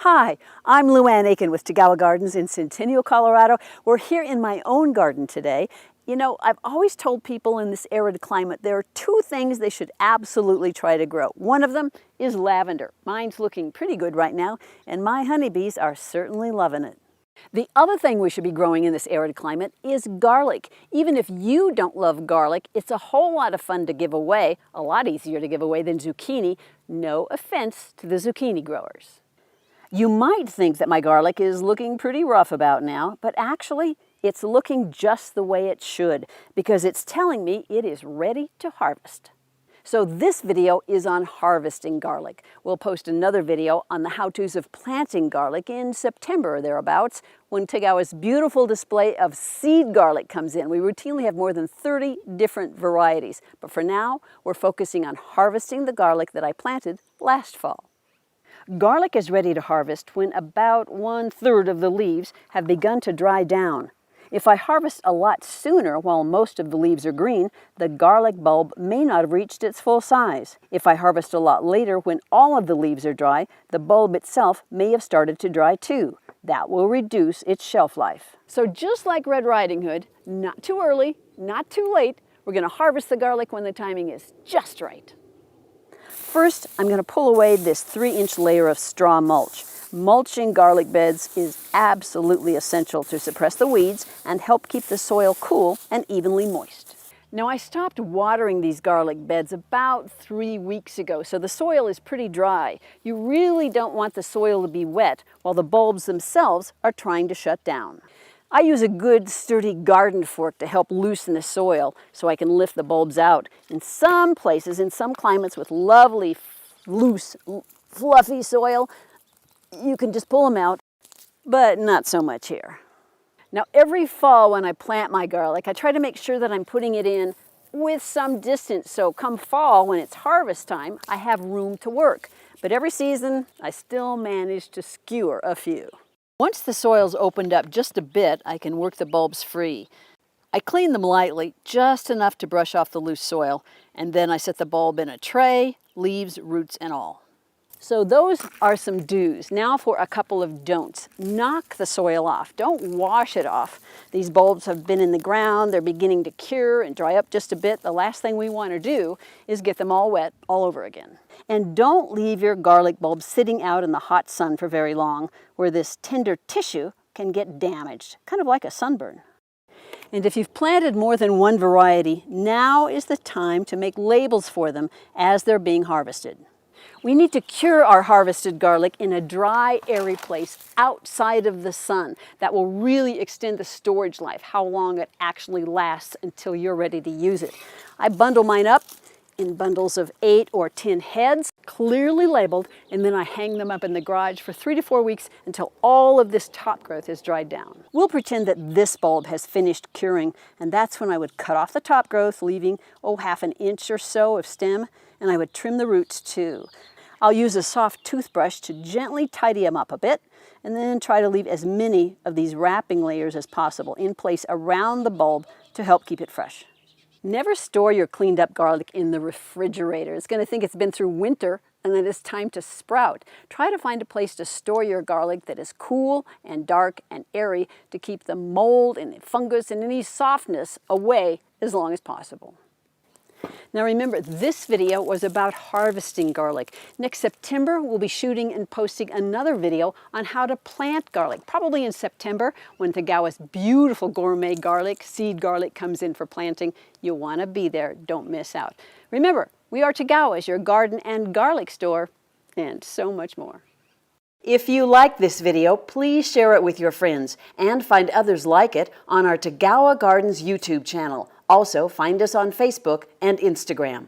Hi, I'm Luan Akin with Tagawa Gardens in Centennial, Colorado. We're here in my own garden today. You know, I've always told people in this arid climate there are two things they should absolutely try to grow. One of them is lavender. Mine's looking pretty good right now, and my honeybees are certainly loving it. The other thing we should be growing in this arid climate is garlic. Even if you don't love garlic, it's a whole lot of fun to give away, a lot easier to give away than zucchini. No offense to the zucchini growers. You might think that my garlic is looking pretty rough about now, but actually it's looking just the way it should because it's telling me it is ready to harvest. So this video is on harvesting garlic. We'll post another video on the how-tos of planting garlic in September or thereabouts when Tagawa's beautiful display of seed garlic comes in. We routinely have more than 30 different varieties, but for now we're focusing on harvesting the garlic that I planted last fall. Garlic is ready to harvest when about 1/3 of the leaves have begun to dry down. If I harvest a lot sooner while most of the leaves are green, the garlic bulb may not have reached its full size. If I harvest a lot later when all of the leaves are dry, the bulb itself may have started to dry too. That will reduce its shelf life. So just like Red Riding Hood, not too early, not too late, we're going to harvest the garlic when the timing is just right. First, I'm going to pull away this 3-inch layer of straw mulch. Mulching garlic beds is absolutely essential to suppress the weeds and help keep the soil cool and evenly moist. Now, I stopped watering these garlic beds about 3 weeks ago, so the soil is pretty dry. You really don't want the soil to be wet while the bulbs themselves are trying to shut down. I use a good sturdy garden fork to help loosen the soil so I can lift the bulbs out. In some places, in some climates with lovely, loose, fluffy soil, you can just pull them out, but not so much here. Now, every fall when I plant my garlic, I try to make sure that I'm putting it in with some distance, so come fall when it's harvest time, I have room to work. But every season, I still manage to skewer a few. Once the soil's opened up just a bit, I can work the bulbs free. I clean them lightly, just enough to brush off the loose soil, and then I set the bulb in a tray, leaves, roots, and all. So those are some do's. Now for a couple of don'ts. Knock the soil off. Don't wash it off. These bulbs have been in the ground, they're beginning to cure and dry up just a bit. The last thing we want to do is get them all wet all over again. And don't leave your garlic bulbs sitting out in the hot sun for very long, where this tender tissue can get damaged, kind of like a sunburn. And if you've planted more than one variety, now is the time to make labels for them as they're being harvested. We need to cure our harvested garlic in a dry, airy place outside of the sun. That will really extend the storage life, how long it actually lasts until you're ready to use it. I bundle mine up in bundles of 8 or 10 heads, clearly labeled, and then I hang them up in the garage for 3 to 4 weeks until all of this top growth is dried down. We'll pretend that this bulb has finished curing, and that's when I would cut off the top growth, leaving, half an inch or so of stem, and I would trim the roots too. I'll use a soft toothbrush to gently tidy them up a bit, and then try to leave as many of these wrapping layers as possible in place around the bulb to help keep it fresh. Never store your cleaned up garlic in the refrigerator. It's going to think it's been through winter and that it's time to sprout. Try to find a place to store your garlic that is cool and dark and airy to keep the mold and fungus and any softness away as long as possible. Now remember, this video was about harvesting garlic. Next September, we'll be shooting and posting another video on how to plant garlic, probably in September when Tagawa's beautiful gourmet garlic, seed garlic, comes in for planting. You'll want to be there. Don't miss out. Remember, we are Tagawa's, your garden and garlic store, and so much more. If you like this video, please share it with your friends and find others like it on our Tagawa Gardens YouTube channel. Also, find us on Facebook and Instagram.